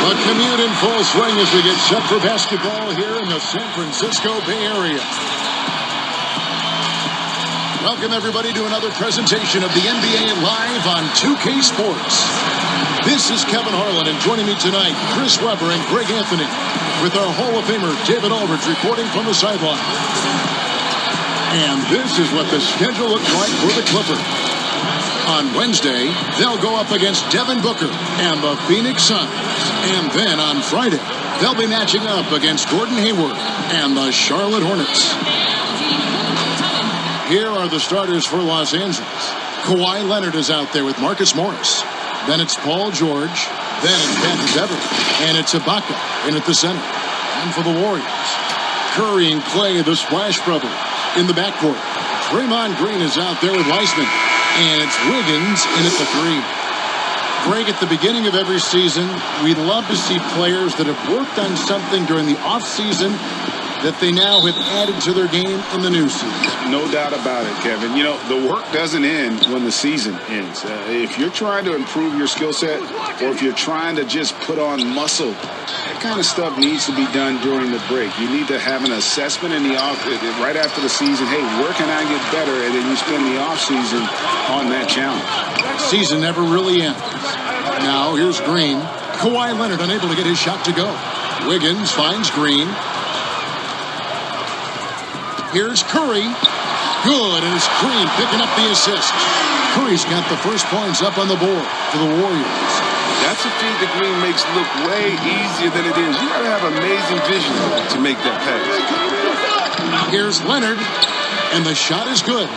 The commute in full swing as we get set for basketball here in the San Francisco Bay Area. Welcome, everybody, to another presentation of the NBA Live on 2K Sports. This is Kevin Harlan, and joining me tonight, Chris Webber and Greg Anthony, with our Hall of Famer David Aldridge reporting from the sideline. And this is what the schedule looks like for the Clippers. On Wednesday, they'll go up against Devin Booker and the Phoenix Suns. And then on Friday, they'll be matching up against Gordon Hayward and the Charlotte Hornets. Here are the starters for Los Angeles. Kawhi Leonard is out there with Marcus Morris. Then it's Paul George. Then it's Patrick Beverley. And it's Ibaka in at the center. And for the Warriors, Curry and Clay, the Splash Brothers, in the backcourt. Draymond Green is out there with Weissman. And it's Wiggins in at the three. Greg, at the beginning of every season, we'd love to see players that have worked on something during the offseason that they now have added to their game in the new season. No doubt about it, Kevin. You know, the work doesn't end when the season ends. If you're trying to improve your skill set, or if you're trying to just put on muscle, that kind of stuff needs to be done during the break. You need to have an assessment in the off right after the season. Hey, where can I get better? And then you spend the off season on that challenge. Season never really ends. Now here's Green. Kawhi Leonard unable to get his shot to go. Wiggins finds Green. Here's Curry. Good, and it's Green picking up the assist. Curry's got the first points up on the board for the Warriors. That's a feed that Green makes look way easier than it is. You got to have amazing vision to make that pass. Here's Leonard, and the shot is good.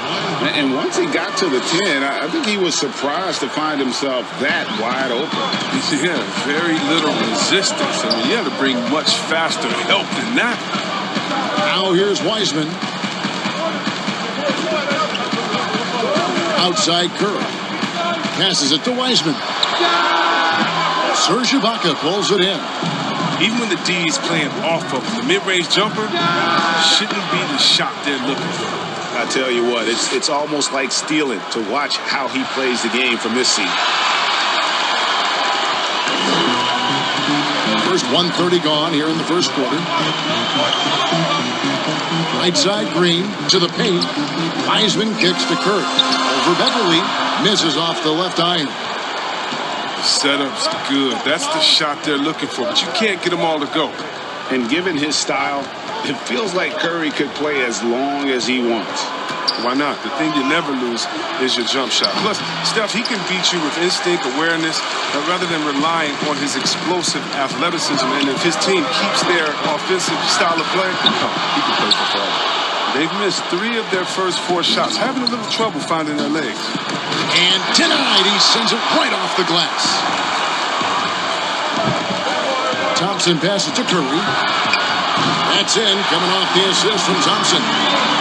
And once he got to the 10, I think he was surprised to find himself that wide open. Yeah, very little resistance. I mean, you have to bring much faster help than that. Now here's Weissman. Outside Curry. Passes it to Weissman. Serge Ibaka pulls it in. Even when the D is playing off of the mid-range jumper, shouldn't be the shot they're looking for. I tell you what, it's almost like stealing to watch how he plays the game from this seat. First 1:30 gone here in the first quarter. Right side Green to the paint. Weissman kicks to Curry. Over Beverley. Misses off the left iron. The setup's good. That's the shot they're looking for, but you can't get them all to go. And given his style, it feels like Curry could play as long as he wants. Why not? The thing you never lose is your jump shot. Plus, Steph, he can beat you with instinct, awareness, rather than relying on his explosive athleticism. And if his team keeps their offensive style of play, he can play for fun. They've missed 3 of their first 4 shots, having a little trouble finding their legs. And denied. He sends it right off the glass. Thompson passes to Curry. That's in, coming off the assist from Thompson.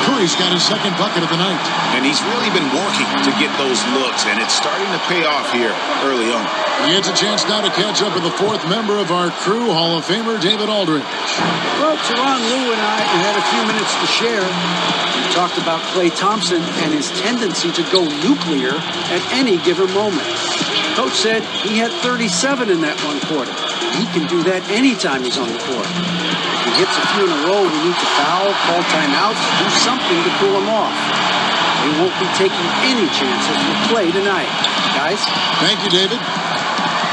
Curry's got his second bucket of the night. And he's really been working to get those looks, and it's starting to pay off here early on. He gets a chance now to catch up with the 4th member of our crew, Hall of Famer David Aldridge. Well, Teron, Lou, and I had a few minutes to share. We talked about Klay Thompson and his tendency to go nuclear at any given moment. Coach said he had 37 in that one quarter. He can do that anytime he's on the court. If he hits a few in a row, we need to foul, call timeouts, do something to cool him off. They won't be taking any chances with Klay tonight. Guys? Thank you, David.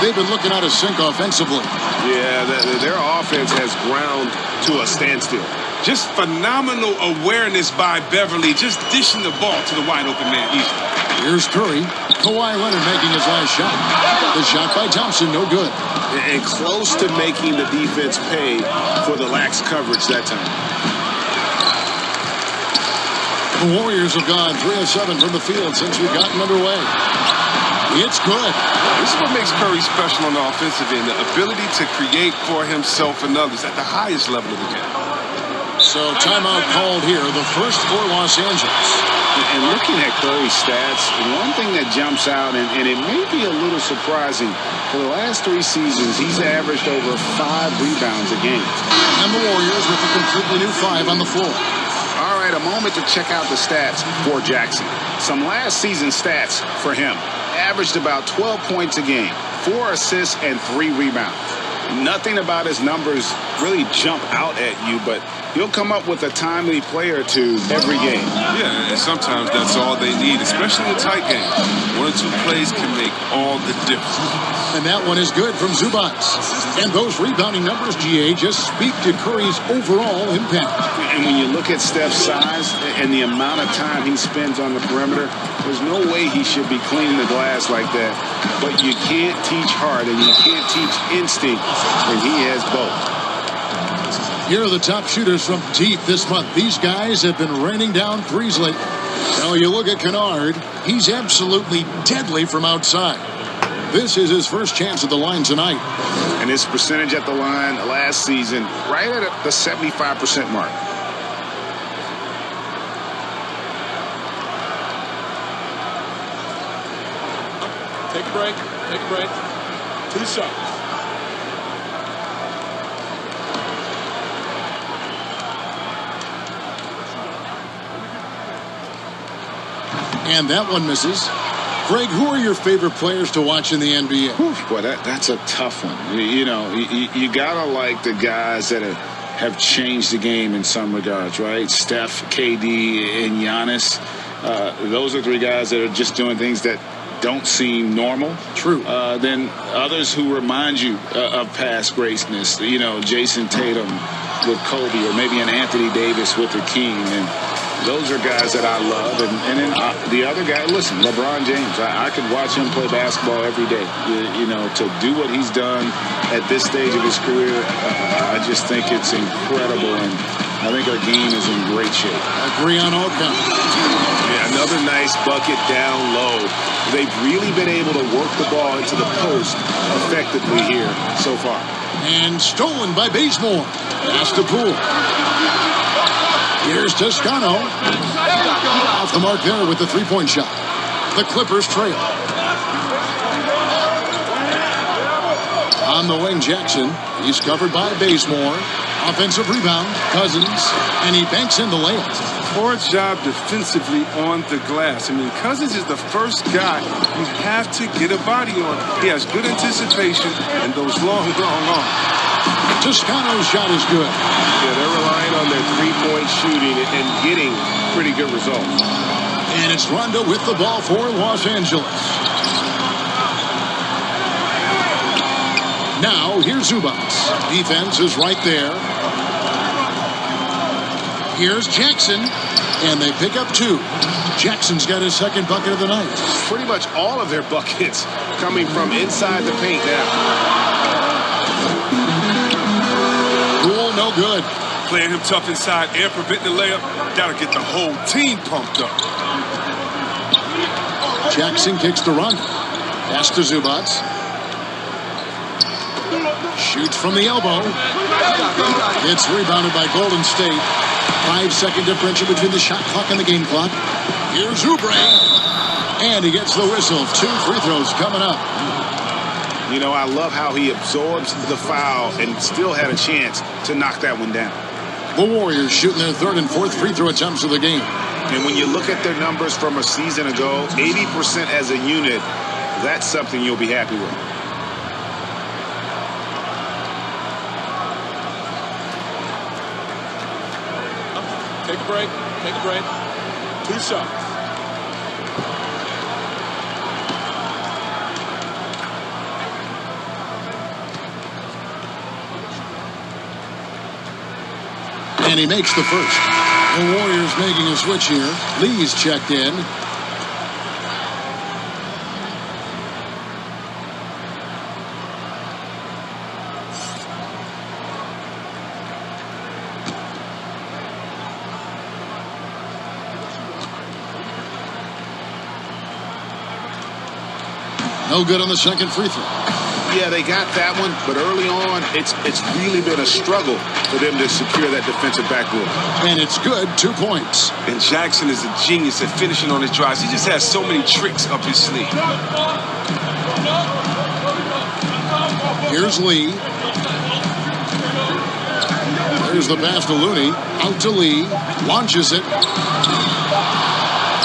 They've been looking out of sync offensively. Yeah, their offense has ground to a standstill. Just phenomenal awareness by Beverley, just dishing the ball to the wide open man easily. Here's Curry. Kawhi Leonard making his last shot. The shot by Thompson, no good. And close to making the defense pay for the lax coverage that time. The Warriors have gone 3 of 7 from the field since we've gotten underway. It's good. This is what makes Curry special on the offensive end, the ability to create for himself and others at the highest level of the game. So timeout called here, the first for Los Angeles. And looking at Curry's stats, one thing that jumps out, and it may be a little surprising, for the last 3 seasons, he's averaged over 5 rebounds a game. And the Warriors with a completely new 5 on the floor. All right, a moment to check out the stats for Jackson. Some last season stats for him. Averaged about 12 points a game, 4 assists, and 3 rebounds. Nothing about his numbers really jump out at you, but he'll come up with a timely play or two every game. Yeah, and sometimes that's all they need, especially in tight games. 1 or 2 plays can make all the difference. And that one is good from Zubats. And those rebounding numbers, GA, just speak to Curry's overall impact. And when you look at Steph's size and the amount of time he spends on the perimeter, there's no way he should be cleaning the glass like that. But you can't teach heart and you can't teach instinct, and he has both. Here are the top shooters from deep this month. These guys have been raining down threes lately. Now you look at Kennard. He's absolutely deadly from outside. This is his first chance at the line tonight. And his percentage at the line last season, right at the 75% mark. Take a break. Take a break. 2 shots. And that one misses. Greg, who are your favorite players to watch in the NBA? Whew, boy, that's a tough one. You know, you got to like the guys that have changed the game in some regards, right? Steph, KD, and Giannis. Those are 3 guys that are just doing things that don't seem normal. True. Then others who remind you of past greatness. You know, Jason Tatum with Kobe, or maybe an Anthony Davis with the King. And those are guys that I love. And then the other guy, listen, LeBron James. I could watch him play basketball every day. You know, to do what he's done at this stage of his career, I just think it's incredible. And I think our game is in great shape. Agree on all counts. Yeah, another nice bucket down low. They've really been able to work the ball into the post effectively here so far. And stolen by Bazemore. Pass to Poole. Here's Toscano. Off the mark there with the 3-point shot. The Clippers trail. On the wing, Jackson. He's covered by Bazemore. Offensive rebound, Cousins. And he banks in the layup. Poor job defensively on the glass. I mean, Cousins is the first guy you have to get a body on. He has good anticipation and those long arms. Toscano's shot is good. Yeah, they're relying on their 3-point shooting and getting pretty good results. And it's Rondo with the ball for Los Angeles. Now, here's Zubats. Defense is right there. Here's Jackson. And they pick up 2. Jackson's got his second bucket of the night. Pretty much all of their buckets coming from inside the paint now. Poole, no good. Playing him tough inside and preventing the layup. That'll get the whole team pumped up. Jackson kicks to Rondo. Pass to Zubats. Shoots from the elbow. It's rebounded by Golden State. 5-second differential between the shot clock and the game clock. Here's Oubre. And he gets the whistle. 2 free throws coming up. You know, I love how he absorbs the foul and still had a chance to knock that one down. The Warriors shooting their 3rd and 4th free throw attempts of the game. And when you look at their numbers from a season ago, 80% as a unit, that's something you'll be happy with. Take a break. Take a break. 2 shots. And he makes the first. The Warriors making a switch here. Lee's checked in. No good on the second free throw. Yeah, they got that one, but early on, it's really been a struggle for them to secure that defensive backboard. And it's good, 2 points. And Jackson is a genius at finishing on his drives. He just has so many tricks up his sleeve. Here's Lee. There's the pass to Looney. Out to Lee. Launches it.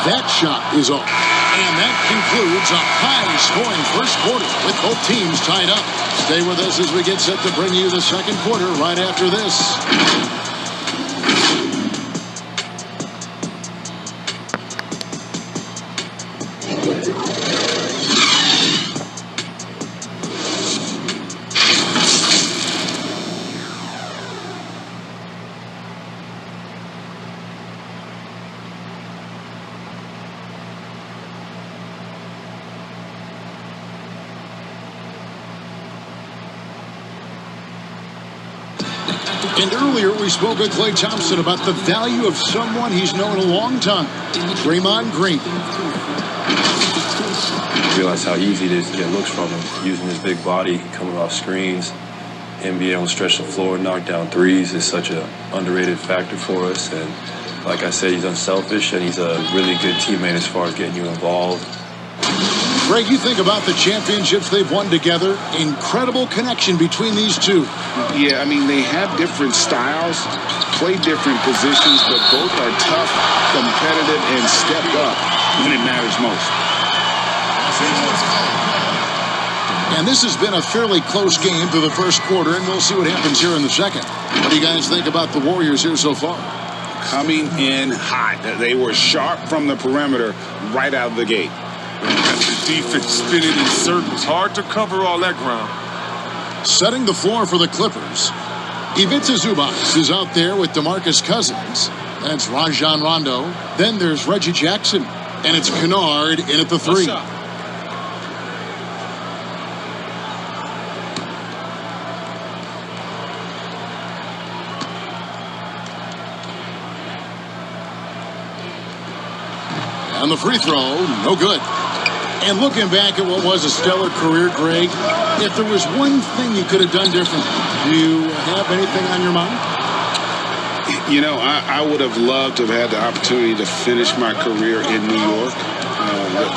That shot is off. And that concludes a high-scoring first quarter with both teams tied up. Stay with us as we get set to bring you the second quarter right after this. And earlier we spoke with Klay Thompson about the value of someone he's known a long time, Draymond Green. Realize how easy it is to get looks from him, using his big body, coming off screens, him being able to stretch the floor, knock down threes is such an underrated factor for us. And like I said, he's unselfish and he's a really good teammate as far as getting you involved. Greg, you think about the championships they've won together. Incredible connection between these two. Yeah, I mean, they have different styles, play different positions, but both are tough, competitive, and step up when it matters most. And this has been a fairly close game through the first quarter, and we'll see what happens here in the second. What do you guys think about the Warriors here so far? Coming in hot. They were sharp from the perimeter right out of the gate. The defense spinning in circles. Hard to cover all that ground. Setting the floor for the Clippers. Ivica Zubac is out there with DeMarcus Cousins. That's Rajon Rondo. Then there's Reggie Jackson. And it's Kennard in at the three. And the free throw, no good. And looking back at what was a stellar career, Greg, if there was one thing you could have done differently, do you have anything on your mind? You know, I would have loved to have had the opportunity to finish my career in New York.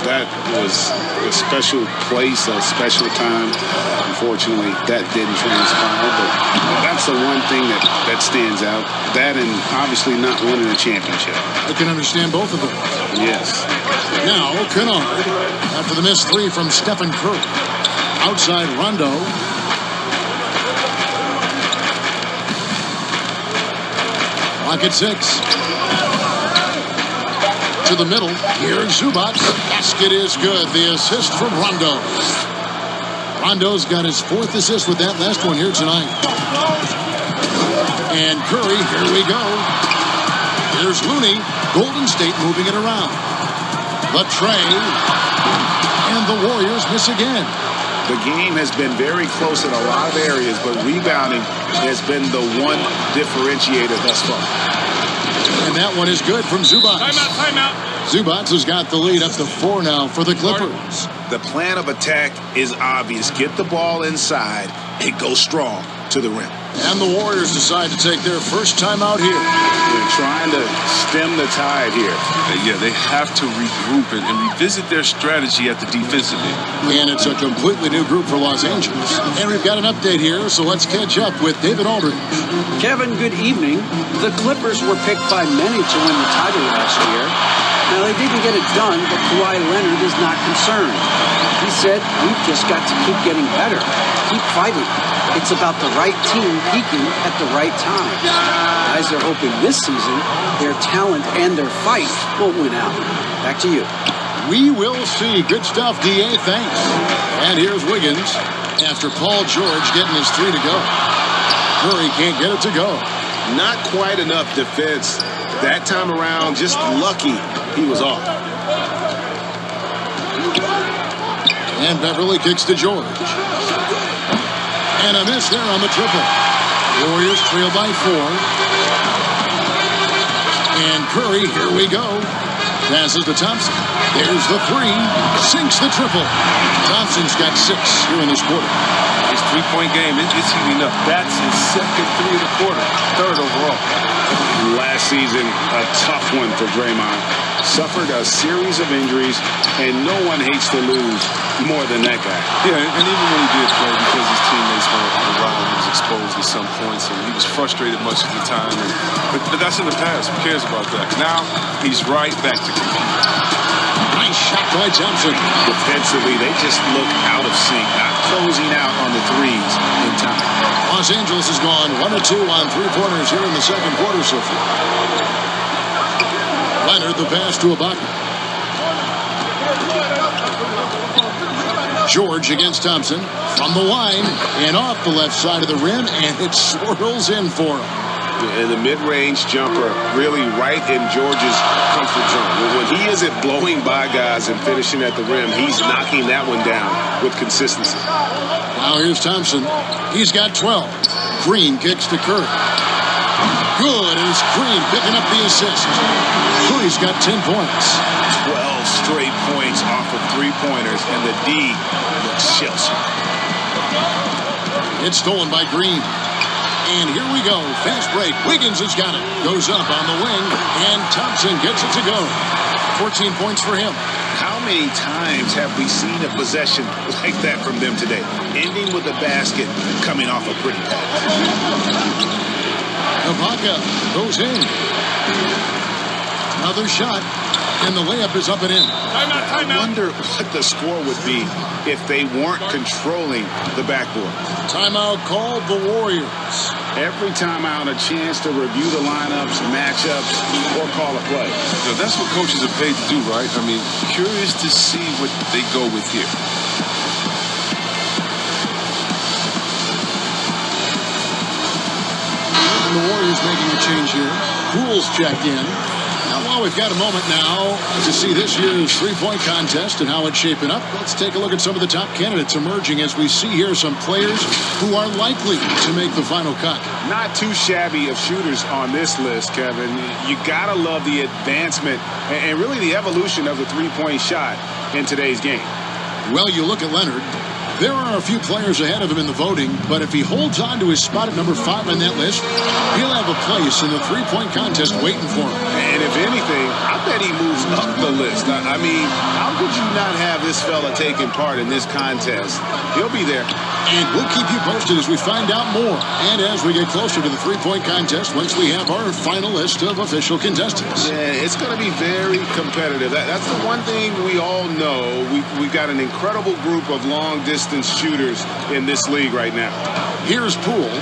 That was a special place, a special time. Unfortunately, that didn't transpire, but that's the one thing that stands out. That and obviously not winning a championship. I can understand both of them. Yes. Now, Kennard, after the missed three from Stephen Curry. Outside Rondo. Clock at 6. To the middle. Here's Zubac. Basket is good. The assist from Rondo. Rondo's got his fourth assist with that last one here tonight. And Curry, here we go. Here's Looney. Golden State moving it around. The tray. And the Warriors miss again. The game has been very close in a lot of areas, but rebounding has been the one differentiator thus far. And that one is good from Zubac. Timeout. Zubac has got the lead up to 4 now for the Clippers. The plan of attack is obvious. Get the ball inside and go strong to the rim. And the Warriors decide to take their first time out here. They're trying to stem the tide here. Yeah, they have to regroup and revisit their strategy at the defensive end. And it's a completely new group for Los Angeles. And we've got an update here, so let's catch up with David Aldridge. Kevin, good evening. The Clippers were picked by many to win the title last year. Now, they didn't get it done, but Kawhi Leonard is not concerned. He said, we've just got to keep getting better, keep fighting. It's about the right team peaking at the right time. Guys are hoping this season their talent and their fight will win out. Back to you. We will see. Good stuff, D.A. Thanks. And here's Wiggins after Paul George getting his 3 to go. Curry can't get it to go. Not quite enough defense. That time around, just lucky he was off. And Beverly kicks to George. And a miss there on the triple. Warriors trail by 4. And Curry, here we go. Passes to Thompson. There's the 3. Sinks the triple. Thompson's got 6 here in this quarter. His three-point game is heating up. That's his second 3 of the quarter. 3rd overall. Last season, a tough one for Draymond. Suffered a series of injuries, and no one hates to lose more than that guy. Yeah, and even when he did play, because his teammates were around, he was exposed at some points, and he was frustrated much of the time. But that's in the past. Who cares about that? Now, he's right back to competing. Nice shot by Thompson. Defensively, they just look out of sync, not closing out on the threes in time. Los Angeles has gone 1 of 2 on three-pointers here in the second quarter so far. Leonard, the pass to Ibaka. George against Thompson. From the line and off the left side of the rim, and it swirls in for him. And the mid-range jumper really right in George's comfort zone. When he isn't blowing by guys and finishing at the rim, he's knocking that one down with consistency. Now here's Thompson. He's got 12. Green kicks to Curry. Good, and it's Green picking up the assist. Curry's got 10 points. 12 straight points off of three-pointers, and the D looks shell-shocked. It's stolen by Green. And here we go. Fast break. Wiggins has got it. Goes up on the wing, and Thompson gets it to go. 14 points for him. How many times have we seen a possession like that from them today? Ending with a basket, coming off a pretty pass. Ibaka goes in. Another shot, and the layup is up and in. I wonder what the score would be if they weren't controlling the backboard. Timeout called the Warriors. Every timeout, a chance to review the lineups, matchups, or call a play. Now, that's what coaches are paid to do, right? I mean, curious to see what they go with here. And the Warriors making a change here. Poole's checked in. Now, while we've got a moment now to see this year's three-point contest and how it's shaping up, let's take a look at some of the top candidates emerging as we see here some players who are likely to make the final cut. Not too shabby of shooters on this list, Kevin. You gotta love the advancement and really the evolution of the three-point shot in today's game. Well, you look at Leonard. There are a few players ahead of him in the voting, but if he holds on to his spot at number 5 on that list, he'll have a place in the three-point contest waiting for him. And if anything, I bet he moves up the list. I mean, how could you not have this fella taking part in this contest? He'll be there. And we'll keep you posted as we find out more. And as we get closer to the three-point contest, once we have our final list of official contestants. Yeah, it's going to be very competitive. That's the one thing we all know. We've got an incredible group of long-distance shooters in this league right now. Here's Poole.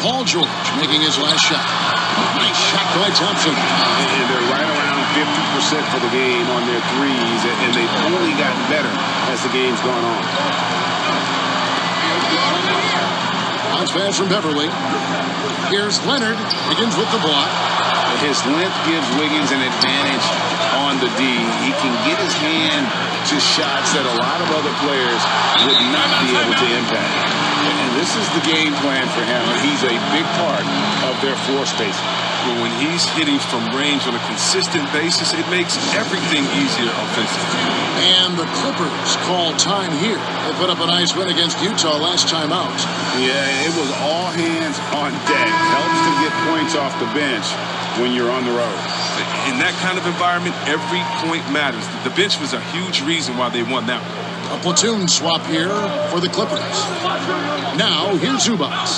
Paul George making his last shot. Nice shot by Thompson. And they're right around 50% for the game on their threes, and they've only gotten better as the game's gone on. Bounce pass from Beverly. Here's Leonard. Begins with the block. His length gives Wiggins an advantage on the D. He can get his hand to shots that a lot of other players would not be able to impact. And this is the game plan for him. He's a big part of their floor spacing. But when he's hitting from range on a consistent basis, it makes everything easier offensively. And the Clippers call time here. They put up a nice win against Utah last time out. Yeah, it was all hands on deck. Helps to get points off the bench when you're on the road. In that kind of environment, every point matters. The bench was a huge reason why they won that one. A platoon swap here for the Clippers. Now, here's Zubac.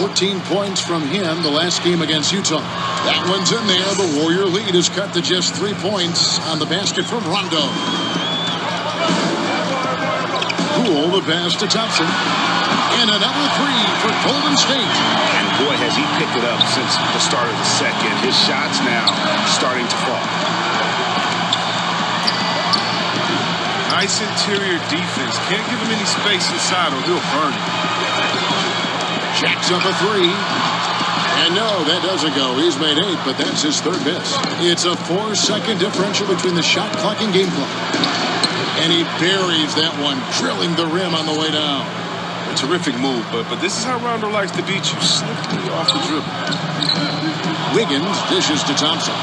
14 points from him the last game against Utah. That one's in there. The Warrior lead is cut to just 3 points on the basket from Rondo. Poole, the pass to Thompson. And another three for Golden State. And boy, has he picked it up since the start of the second. His shots now starting to fall. Nice interior defense. Can't give him any space inside or he'll burn it. Jacks up a three. And no, that doesn't go. He's made 8, but that's his third miss. It's a 4-second differential between the shot clock and game clock. And he buries that one, drilling the rim on the way down. A terrific move, but this is how Rondo likes to beat you, slipping off the dribble. Wiggins dishes to Thompson.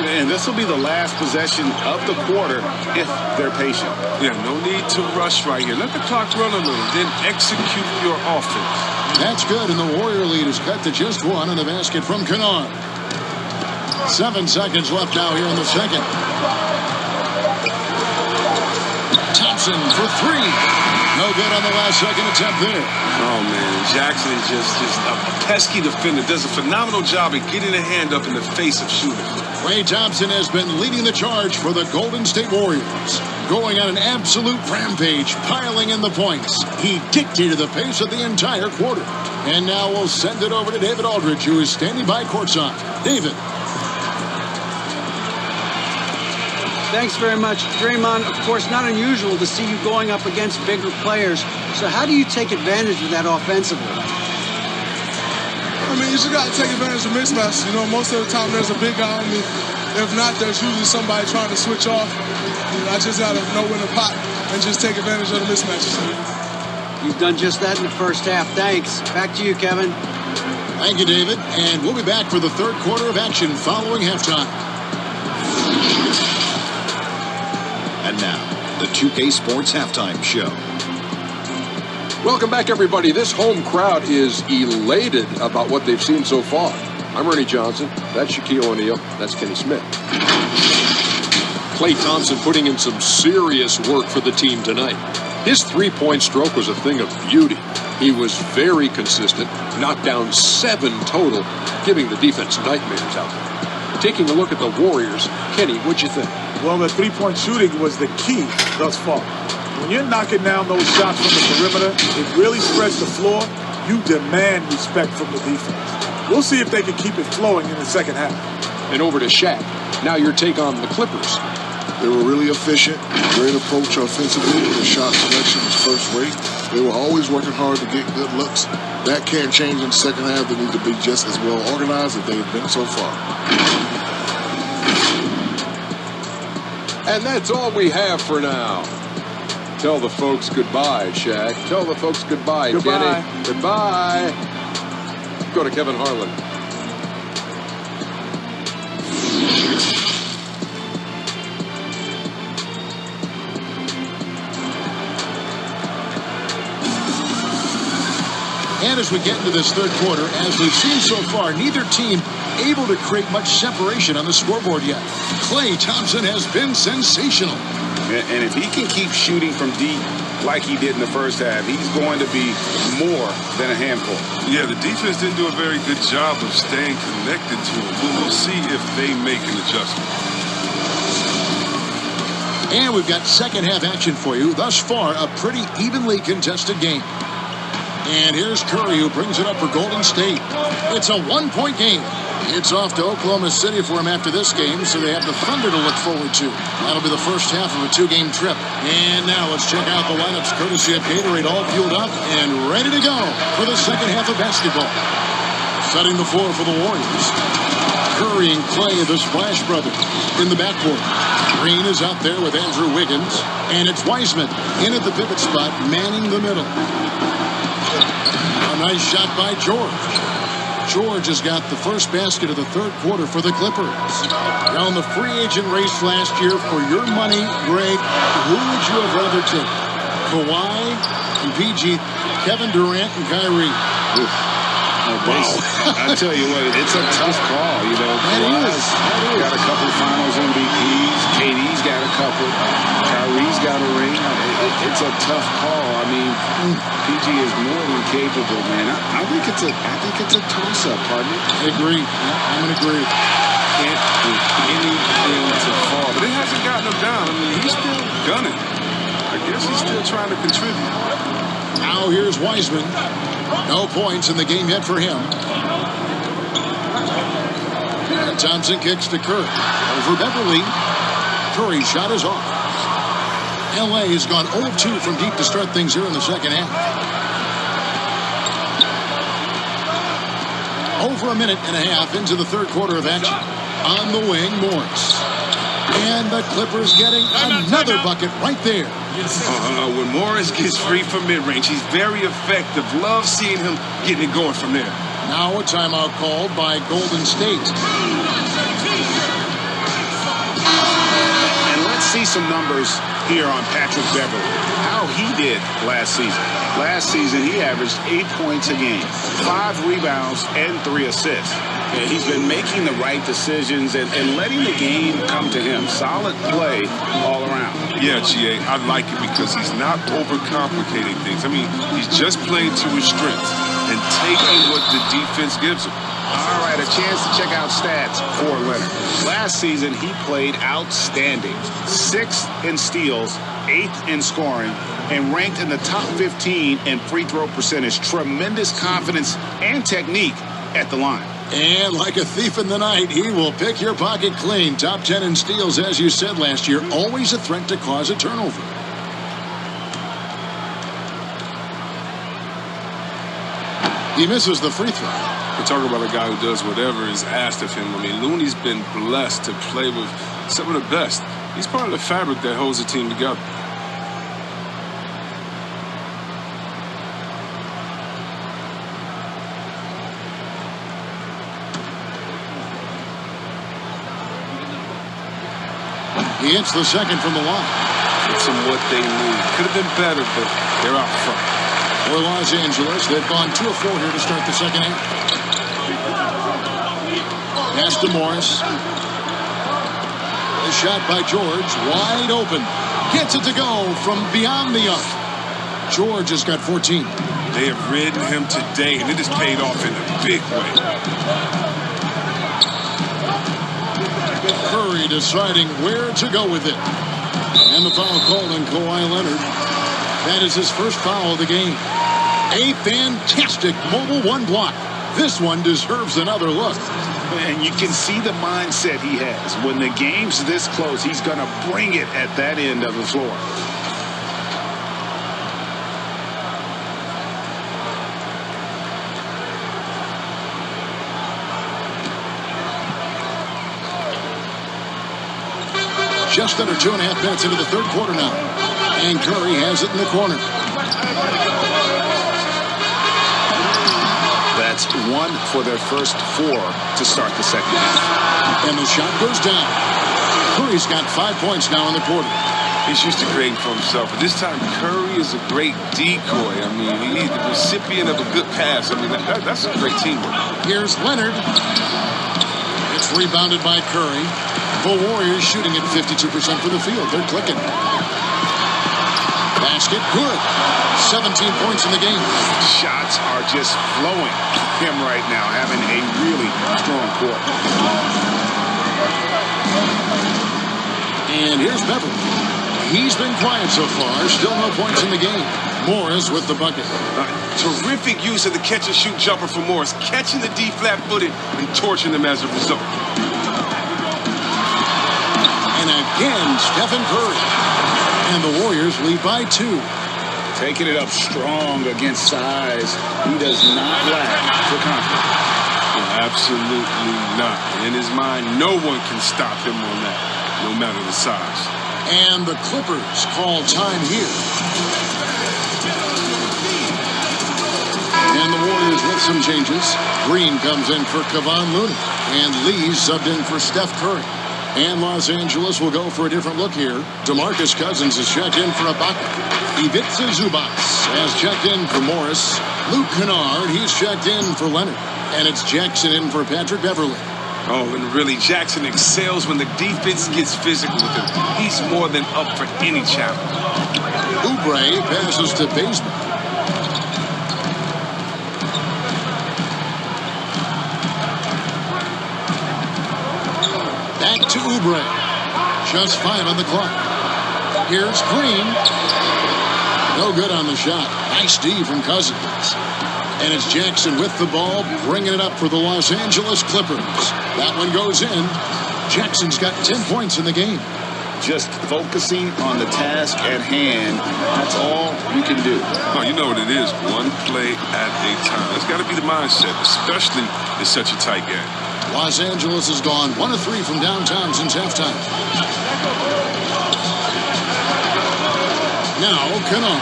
And this will be the last possession of the quarter if they're patient. Yeah, no need to rush right here. Let the clock run a little, then execute your offense. That's good, and the Warrior lead is cut to just 1 on the basket from Kennard. 7 seconds left now here in the second. Thompson for 3. No good on the last second attempt there. Oh, man. Jackson is just a pesky defender. Does a phenomenal job at getting a hand up in the face of shooters. Klay Thompson has been leading the charge for the Golden State Warriors. Going on an absolute rampage, piling in the points. He dictated the pace of the entire quarter. And now we'll send it over to David Aldridge, who is standing by courtside. David. Thanks very much. Draymond, of course, not unusual to see you going up against bigger players. So how do you take advantage of that offensively? I mean, you just got to take advantage of mismatches. You know, most of the time there's a big guy on me. If not, there's usually somebody trying to switch off. And I just got to know when to pop and just take advantage of the mismatches. You've done just that in the first half. Thanks. Back to you, Kevin. Thank you, David. And we'll be back for the third quarter of action following halftime. And now, the 2K Sports Halftime Show. Welcome back, everybody. This home crowd is elated about what they've seen so far. I'm Ernie Johnson. That's Shaquille O'Neal. That's Kenny Smith. Klay Thompson putting in some serious work for the team tonight. His three-point stroke was a thing of beauty. He was very consistent, knocked down 7 total, giving the defense nightmares out there. Taking a look at the Warriors, Kenny, what'd you think? Well, the three-point shooting was the key thus far. When you're knocking down those shots from the perimeter, it really spreads the floor. You demand respect from the defense. We'll see if they can keep it flowing in the second half. And over to Shaq. Now your take on the Clippers. They were really efficient, great approach offensively. The shot selection was first rate. They were always working hard to get good looks. That can't change in the second half. They need to be just as well organized as they've been so far. And that's all we have for now. Tell the folks goodbye, Shaq. Tell the folks goodbye, Goodbye. Kenny. Goodbye. Go to Kevin Harlan. And as we get into this third quarter, as we've seen so far, neither team able to create much separation on the scoreboard yet. Klay Thompson has been sensational. And if he can keep shooting from deep like he did in the first half, he's going to be more than a handful. Yeah, the defense didn't do a very good job of staying connected to him. We'll see if they make an adjustment. And we've got second half action for you. Thus far, a pretty evenly contested game. And here's Curry, who brings it up for Golden State. It's a one-point game. It's off to Oklahoma City for him after this game, so they have the Thunder to look forward to. That'll be the first half of a 2-game trip. And now let's check out the lineups courtesy of Gatorade, all fueled up and ready to go for the second half of basketball. Setting the floor for the Warriors. Curry and Klay, the Splash Brothers, in the backcourt. Green is out there with Andrew Wiggins, and it's Wiseman in at the pivot spot, manning the middle. A nice shot by George. George has got the first basket of the third quarter for the Clippers. Now in the free agent race last year, for your money, Greg, who would you have rather take? Kawhi and PG, Kevin Durant and Kyrie. I tell you what, it's a tough call. You know, Kawhi's got a couple of Finals MVPs. KD's got a couple. Kyrie's got a ring. It's a tough call. I mean, PG is more than capable, man. I think it's a toss-up, partner. I agree. I'm going to agree. Can't do anything to fall. But it hasn't gotten him down. I mean, he's still gunning. I guess he's still trying to contribute. Now here's Wiseman. No points in the game yet for him. And Thompson kicks to Curry. Over Beverly. Curry's shot is off. LA has gone 0-2 from deep to start things here in the second half. Over a minute and a half into the third quarter of action. On the wing, Morris. And the Clippers getting another bucket right there. When Morris gets free from mid-range, he's very effective. Love seeing him getting it going from there. Now a timeout called by Golden State. And let's see some numbers here on Patrick Beverly. How he did last season. Last season, he averaged 8 points a game, 5 rebounds, and 3 assists. Yeah, he's been making the right decisions and letting the game come to him. Solid play all around. Yeah, GA, I like it because he's not overcomplicating things. I mean, he's just playing to his strengths and taking what the defense gives him. All right, a chance to check out stats for Leonard. Last season, he played outstanding. 6th in steals, 8th in scoring, and ranked in the top 15 in free throw percentage. Tremendous confidence and technique at the line. And like a thief in the night, he will pick your pocket clean. Top 10 in steals, as you said last year. Always a threat to cause a turnover. He misses the free throw. We're talking about a guy who does whatever is asked of him. I mean, Looney's been blessed to play with some of the best. He's part of the fabric that holds the team together. He hits the second from the line. It's them what they need. Could have been better, but they're out front. For Los Angeles, they've gone 2 of 4 here to start the second half. Pass to Morris. A shot by George, wide open. Gets it to go from beyond the arc. George has got 14. They have ridden him today, and it has paid off in a big way. Curry deciding where to go with it. And the foul called on Kawhi Leonard. That is his first foul of the game. A fantastic mobile one block. This one deserves another look. And you can see the mindset he has. When the game's this close, he's going to bring it at that end of the floor. Just under 2.5 minutes into the third quarter now. And Curry has it in the corner. That's 1 for their first 4 to start the second half. And the shot goes down. Curry's got 5 points now in the quarter. He's used to creating for himself. But this time, Curry is a great decoy. I mean, he's the recipient of a good pass. I mean, that's a great teamwork. Here's Leonard. It's rebounded by Curry. The Warriors shooting at 52% from the field. They're clicking. Basket, good. 17 points in the game. Shots are just flowing. Him right now having a really strong quarter. And here's Beverly. He's been quiet so far. Still no points in the game. Morris with the bucket. Terrific use of the catch-and-shoot jumper for Morris. Catching the D flat-footed and torching them as a result. And again, Stephen Curry. And the Warriors lead by 2. Taking it up strong against size. He does not lack for confidence. Well, absolutely not. In his mind, no one can stop him on that, no matter the size. And the Clippers call time here. And the Warriors with some changes. Green comes in for Kevon Looney. And Lee subbed in for Steph Curry. And Los Angeles will go for a different look here. DeMarcus Cousins is checked in for Ibaka. Ivica Zubac has checked in for Morris. Luke Kennard, he's checked in for Leonard. And it's Jackson in for Patrick Beverly. Oh, and really, Jackson excels when the defense gets physical with him. He's more than up for any challenge. Oubre passes to Baseman. Back to Oubre. Just 5 on the clock. Here's Green. No good on the shot. Nice D from Cousins. And it's Jackson with the ball, bringing it up for the Los Angeles Clippers. That one goes in. Jackson's got 10 points in the game. Just focusing on the task at hand. That's all you can do. Oh, you know what it is. One play at a time. That's got to be the mindset, especially in such a tight game. Los Angeles has gone 1 of 3 from downtown since halftime. Now, Kennard.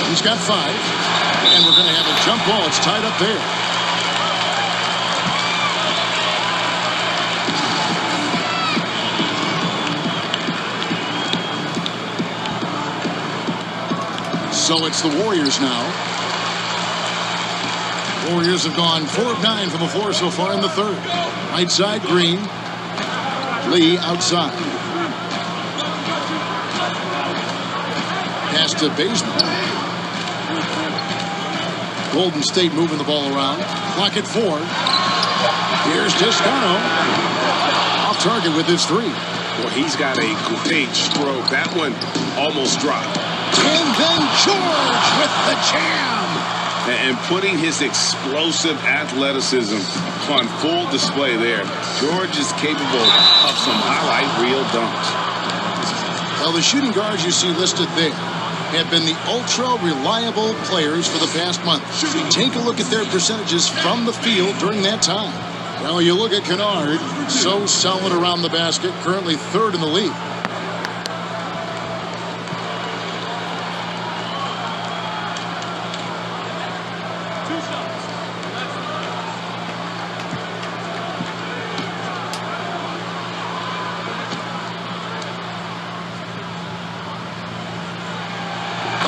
He's got 5. And we're going to have a jump ball. It's tied up there. So it's the Warriors now. Warriors have gone 4 of 9 from the floor so far in the third. Right side, Green. Lee outside. Pass to Baseman. Golden State moving the ball around. Clock at 4. Here's Toscano. Off target with his 3. Well, he's got a great stroke. That one almost dropped. And then George with the jam. And putting his explosive athleticism on full display there. George is capable of some highlight reel dunks. Well, the shooting guards you see listed there have been the ultra-reliable players for the past month. Take a look at their percentages from the field during that time. Well, you look at Kennard, so solid around the basket, currently 3rd in the league.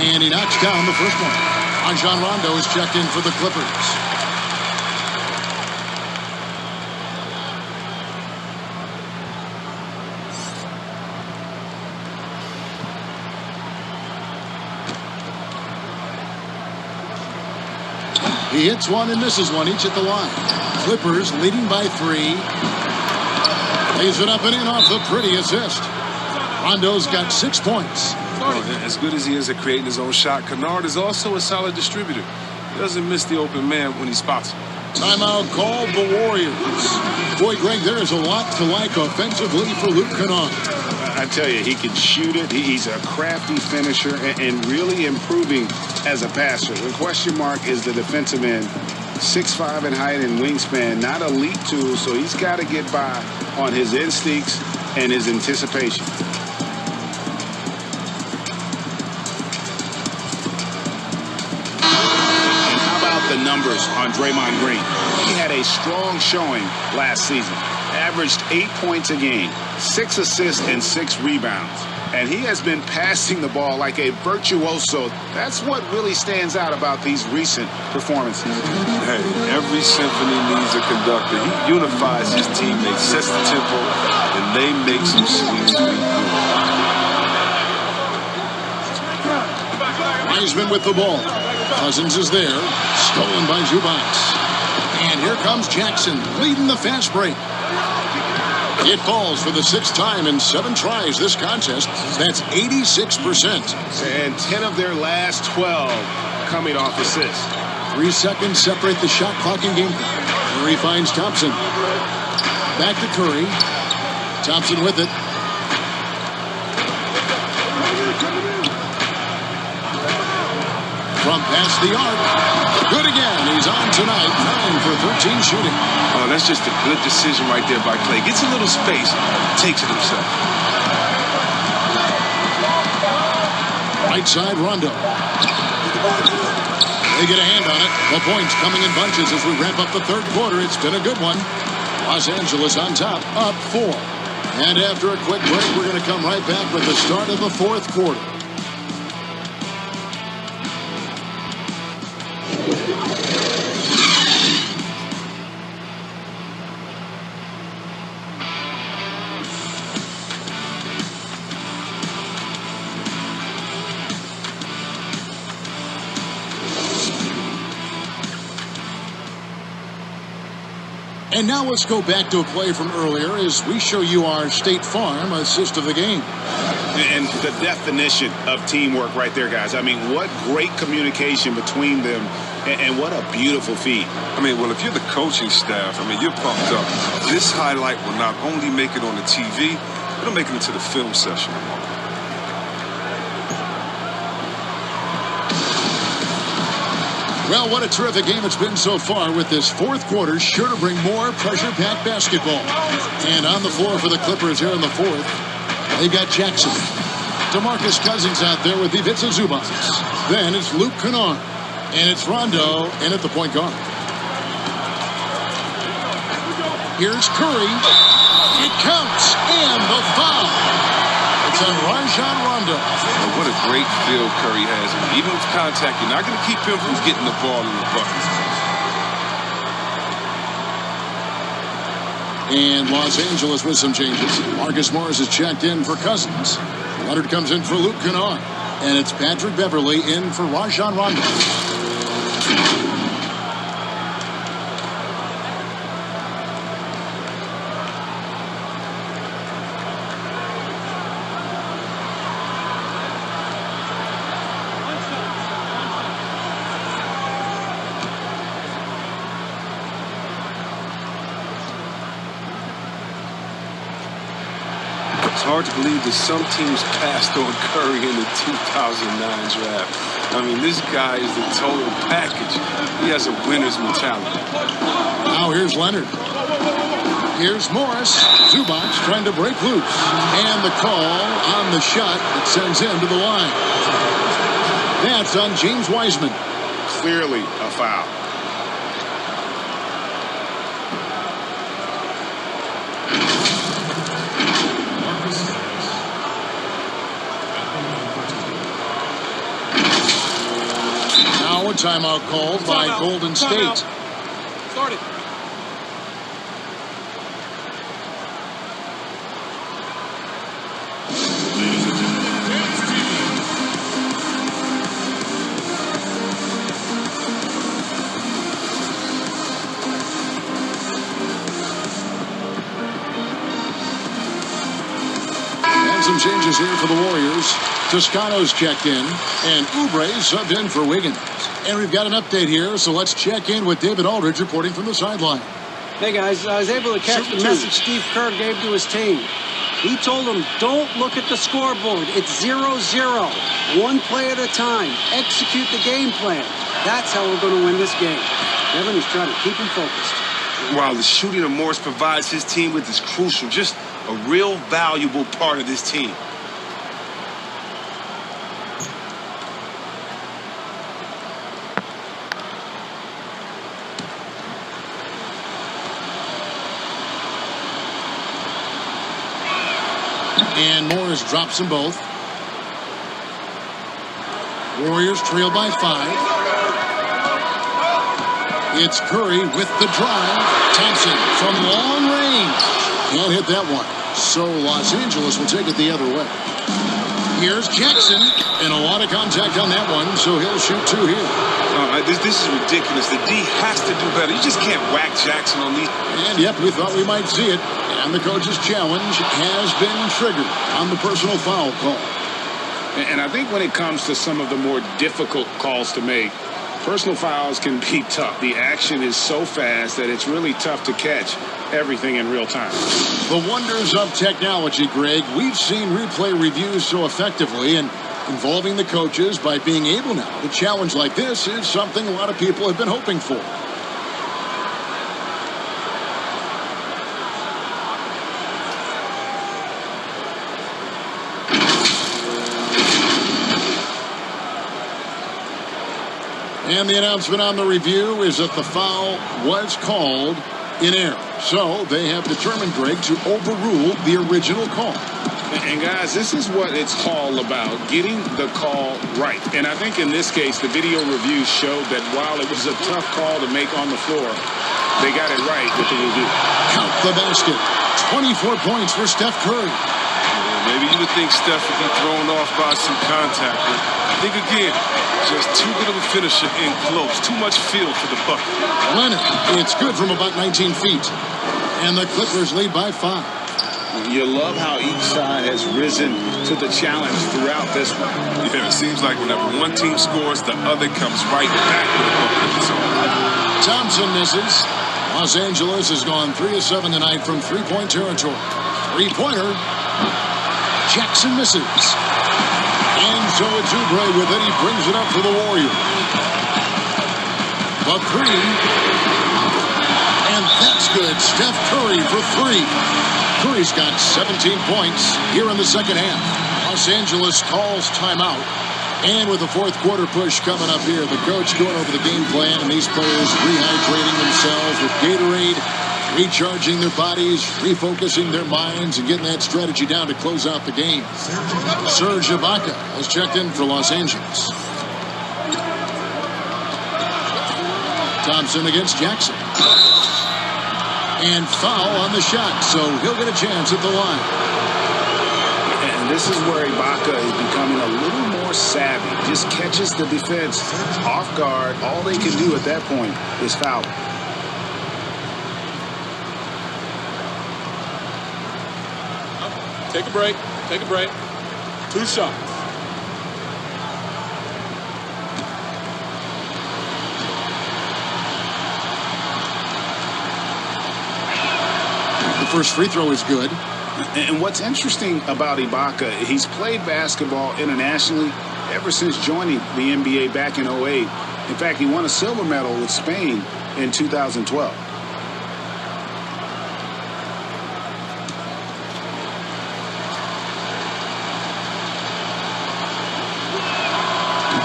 And he knocks down the first one. Rajon Rondo is checked in for the Clippers. He hits one and misses one, each at the line. Clippers leading by 3. Lays it up and in off the pretty assist. Rondo's got 6 points. As good as he is at creating his own shot, Kennard is also a solid distributor. He doesn't miss the open man when he spots him. Timeout called the Warriors. Boy, Greg, there is a lot to like offensively for Luke Kennard. I tell you, he can shoot it. He's a crafty finisher and really improving as a passer. The question mark is the defensive end. 6'5" in height and wingspan, not elite tool, so he's got to get by on his instincts and his anticipation. And how about the numbers on Draymond Green? He had a strong showing last season. Averaged 8 points a game, 6 assists and 6 rebounds. And he has been passing the ball like a virtuoso. That's what really stands out about these recent performances. Hey, every symphony needs a conductor. He unifies his teammates, sets the tempo, and they make some sweet, sweet moves. Wiseman with the ball. Cousins is there. Stolen by Zubac. And here comes Jackson leading the fast break. It falls for the 6th time in 7 tries this contest. That's 86%. And 10 of their last 12 coming off assists. 3 seconds separate the shot clock and game clock. Curry finds Thompson. Back to Curry. Thompson with it. From past the arc. Good again. He's on tonight. 9 for 13 shooting. Oh, that's just a good decision right there by Clay. Gets a little space, takes it himself. Right side, Rondo. They get a hand on it. The points coming in bunches as we ramp up the third quarter. It's been a good one. Los Angeles on top, up 4. And after a quick break, we're going to come right back with the start of the fourth quarter. And now let's go back to a play from earlier as we show you our State Farm assist of the game. And the definition of teamwork right there, guys. I mean, what great communication between them, and what a beautiful feat. I mean, well, if you're the coaching staff, I mean, you're pumped up. This highlight will not only make it on the TV, it'll make it into the film session. Well, what a terrific game it's been so far with this fourth quarter. Sure to bring more pressure-packed basketball. And on the floor for the Clippers here in the fourth, they got Jackson. DeMarcus Cousins out there with Ivica Zubac. Then it's Luke Kennard. And it's Rondo in at the point guard. Here's Curry. It counts. And the foul. It's on Rajon Rondo. And what a great feel Curry has. Even with contact, you're not going to keep him from getting the ball in the bucket. And Los Angeles with some changes. Marcus Morris is checked in for Cousins. Leonard comes in for Luke Kennard. And it's Patrick Beverly in for Rajon Rondo. It's hard to believe that some teams passed on Curry in the 2009 draft. I mean, this guy is the total package. He has a winner's mentality. Now here's Leonard. Here's Morris. Zubac trying to break loose. And the call on the shot that sends him to the line. That's on James Wiseman. Clearly a foul. Now a timeout called by Golden State. Start it. And some changes here for the Warriors. Toscano's checked in, and Oubre subbed in for Wiggins. And we've got an update here, so let's check in with David Aldridge reporting from the sideline. Hey, guys, I was able to catch the message Steve Kerr gave to his team. He told them, don't look at the scoreboard. It's 0-0. One play at a time. Execute the game plan. That's how we're going to win this game. Kevin is trying to keep him focused. While the shooting of Morris provides his team with this crucial, just a real valuable part of this team. And Morris drops them both. Warriors trail by 5. It's Curry with the drive. Thompson from long range. Can't hit that one. So Los Angeles will take it the other way. Here's Jackson. And a lot of contact on that one, so he'll shoot 2 here. This is ridiculous. The D has to do better. You just can't whack Jackson on these. And yep, we thought we might see it. And the coach's challenge has been triggered on the personal foul call. And I think when it comes to some of the more difficult calls to make, personal fouls can be tough. The action is so fast that it's really tough to catch everything in real time. The wonders of technology, Greg. We've seen replay reviews so effectively, and involving the coaches by being able now to challenge like this is something a lot of people have been hoping for. And the announcement on the review is that the foul was called in error. So they have determined, Greg, to overrule the original call. And guys, this is what it's all about, getting the call right. And I think in this case, the video review showed that while it was a tough call to make on the floor, they got it right with the review. Count the basket. 24 points for Steph Curry. Maybe you would think Steph would be thrown off by some contact, but I think, again, just too good of a finisher in close. Too much feel for the bucket. Leonard, it's good from about 19 feet. And the Clippers lead by 5. You love how each side has risen to the challenge throughout this one. Yeah, it seems like whenever one team scores, the other comes right back with a bucket of its own. Thompson misses. Los Angeles has gone 3 of 7 tonight from three-point territory. Three-pointer. Jackson misses. And so it's Oubre with it. He brings it up for the Warriors. The 3. And that's good. Steph Curry for 3. Curry's got 17 points here in the second half. Los Angeles calls timeout. And with the fourth quarter push coming up here, the coach going over the game plan, and these players rehydrating themselves with Gatorade, recharging their bodies, refocusing their minds, and getting that strategy down to close out the game. Serge Ibaka has checked in for Los Angeles. Thompson against Jackson. And foul on the shot, so he'll get a chance at the line. And this is where Ibaka is becoming a little more savvy. Just catches the defense off guard. All they can do at that point is foul. Take a break. Take a break. 2 shots. The first free throw is good. And what's interesting about Ibaka, he's played basketball internationally ever since joining the NBA back in 08. In fact, he won a silver medal with Spain in 2012.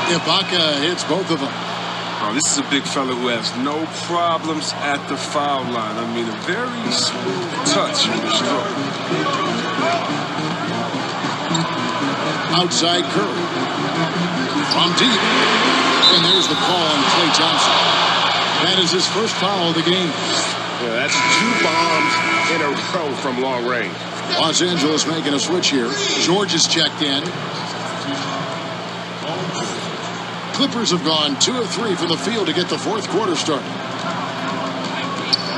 Ibaka hits both of them. Oh, this is a big fella who has no problems at the foul line. I mean, a very smooth touch on the stroke. Outside Curry. From deep. And there's the call on Klay Thompson. That is his first foul of the game. Yeah, that's 2 bombs in a row from long range. Los Angeles making a switch here. George is checked in. Clippers have gone 2 of 3 from the field to get the fourth quarter started.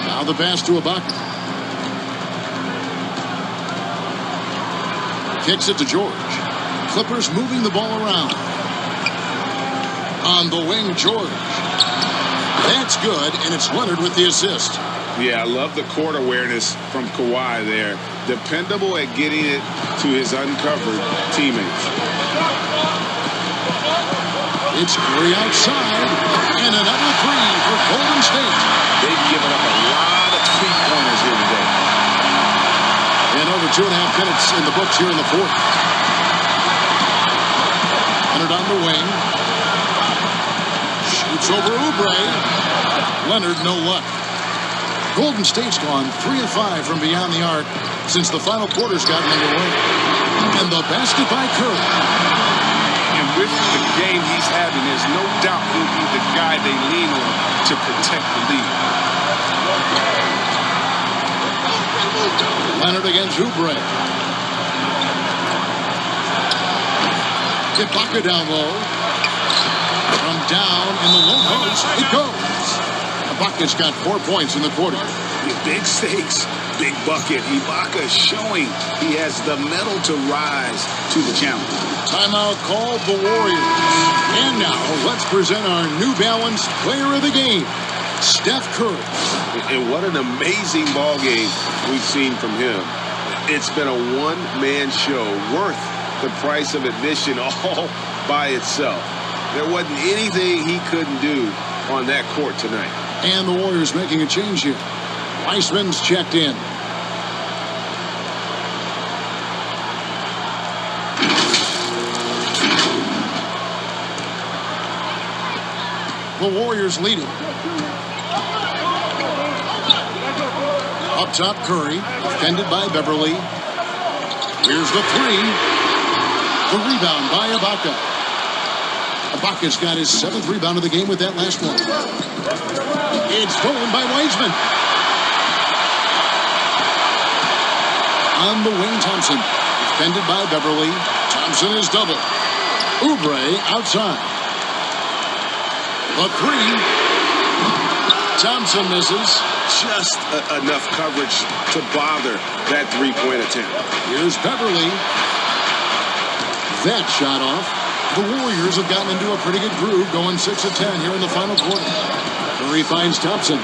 Now the pass to Ibaka. Kicks it to George. Clippers moving the ball around. On the wing, George. That's good, and it's Leonard with the assist. Yeah, I love the court awareness from Kawhi there. Dependable at getting it to his uncovered teammates. It's Curry outside, and another 3 for Golden State. They've given up a lot of three-pointers here today. And over 2.5 minutes in the books here in the fourth. Leonard on the wing. Shoots over Oubre. Leonard, no luck. Golden State's gone 3 of 5 from beyond the arc since the final quarter's gotten underway. And the basket by Curry. And with the game he's having, there's no doubt he'll be the guy they lean on to protect the lead. Leonard against Oubre. Ibaka down low. From down in the low post, it goes. Ibaka's got 4 points in the quarter. Big stakes, big bucket. Ibaka showing he has the mettle to rise to the challenge. Timeout called the Warriors. And now let's present our New Balance player of the game, Steph Curry. And what an amazing ball game we've seen from him. It's been a one-man show worth the price of admission all by itself. There wasn't anything he couldn't do on that court tonight. And the Warriors making a change here. Weissman's checked in. The Warriors leading. Up top, Curry, defended by Beverly. Here's the 3. The rebound by Ibaka. Ibaka's got his 7th rebound of the game with that last one. It's stolen by Weissman. On the wing, Thompson, defended by Beverly. Thompson is doubled. Oubre outside. The 3. Thompson misses. Just enough coverage to bother that three-point attempt. Here's Beverly. That shot off. The Warriors have gotten into a pretty good groove, going 6 of 10 here in the final quarter. Curry finds Thompson.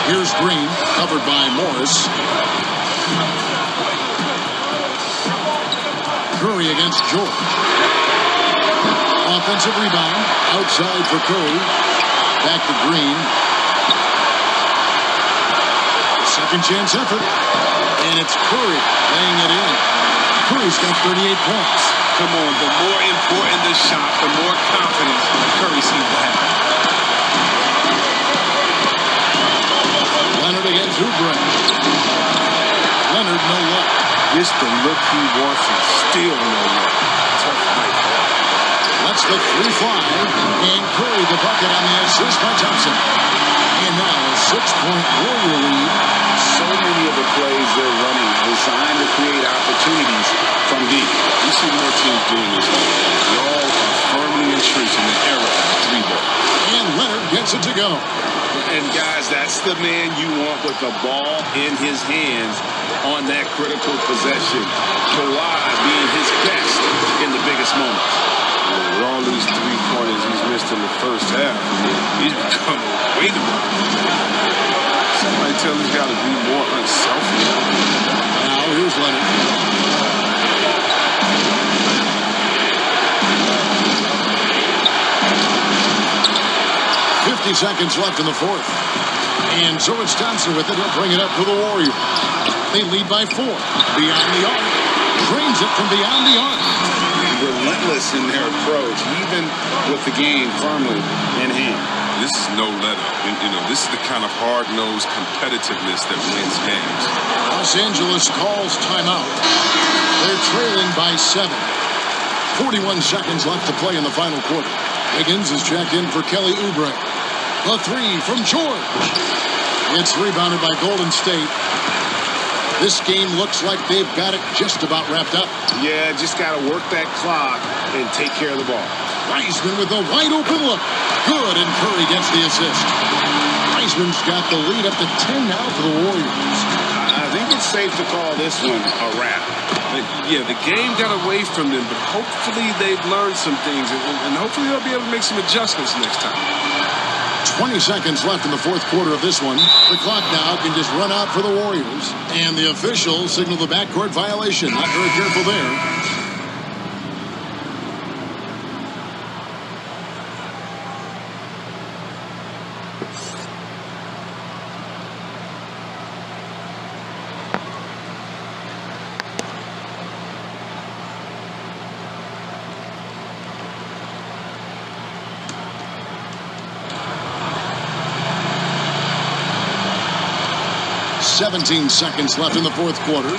Here's Green, covered by Morris. Curry against George. Offensive rebound. Outside for Curry. Back to Green. Second chance effort. And it's Curry laying it in. Curry's got 38 points. Come on, the more important the shot, the more confidence Curry seems to have. Leonard against Oubre. Leonard, no luck. Just the look he wants and still no luck. Tough night. Let's lets the three fly. And Curry the bucket on the assist by Thompson. And now a 6-point Warrior lead. So many of the plays they're running designed to create opportunities from deep. You see more teams doing this. They all are firmly entrenched in the era of the three-ball. And Leonard gets it to go. And guys, that's the man you want with the ball in his hands on that critical possession. Kawhi being his best in the biggest moments. With all these three-pointers he's missed in the first half, he's become unwaitable. Somebody tell this guy to be more unselfish. Now here's Leonard. 50 seconds left in the fourth. And so it's Thompson with it. He'll bring it up for the Warriors. They lead by 4. Beyond the arc. Drains it from beyond the arc. Relentless in their approach, even with the game firmly in hand. This is no let-up. This is the kind of hard-nosed competitiveness that wins games. Los Angeles calls timeout. They're trailing by 7. 41 seconds left to play in the final quarter. Higgins is checked in for Kelly Oubre. A 3 from George. It's rebounded by Golden State. This game looks like they've got it just about wrapped up. Yeah, just got to work that clock and take care of the ball. Wiseman with a wide open look. Good, and Curry gets the assist. Wiseman's got the lead up to 10 now for the Warriors. I think it's safe to call this one a wrap. Yeah, the game got away from them, but hopefully they've learned some things, and hopefully they'll be able to make some adjustments next time. 20 seconds left in the fourth quarter of this one. The clock now can just run out for the Warriors. And the officials signal the backcourt violation. Not very careful there. Seventeen seconds left in the fourth quarter.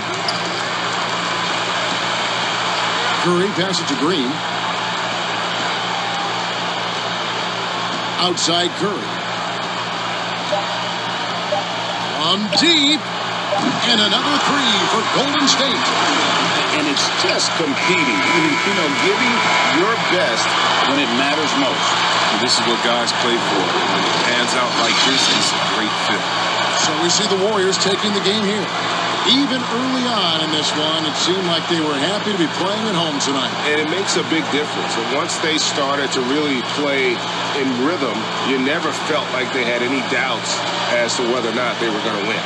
Curry passes to Green. Outside Curry. From deep. And another 3 for Golden State. And it's just competing. Giving your best when it matters most. And this is what guys play for. When it pans out like this, it's a great fit. So we see the Warriors taking the game here. Even early on in this one, it seemed like they were happy to be playing at home tonight. And it makes a big difference. And once they started to really play in rhythm, you never felt like they had any doubts as to whether or not they were going to win.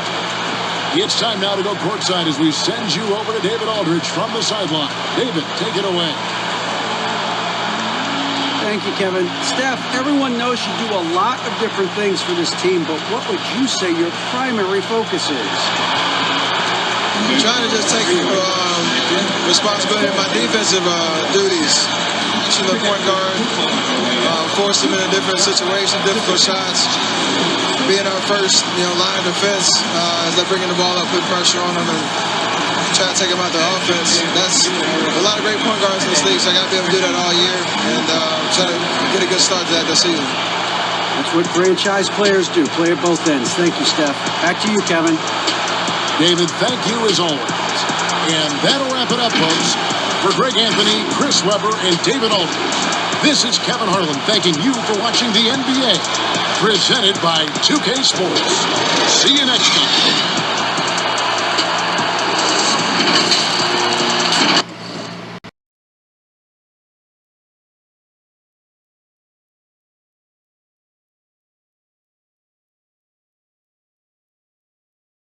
It's time now to go courtside as we send you over to David Aldridge from the sideline. David, take it away. Thank you, Kevin. Steph, everyone knows you do a lot of different things for this team, but what would you say your primary focus is? I'm trying to just take responsibility of my defensive duties. To the point guard, force them into different situations, difficult shots. Being our first, line of defense as they're bringing the ball up, put pressure on them, and try to take them out the offense. That's a lot of great point guards in this league, so I got to be able to do that all year and try to get a good start to that this season. That's what franchise players do, play at both ends. Thank you, Steph. Back to you, Kevin. David, thank you as always. And that'll wrap it up, folks. For Greg Anthony, Chris Webber, and David Aldridge, this is Kevin Harlan thanking you for watching the NBA, presented by 2K Sports. See you next time.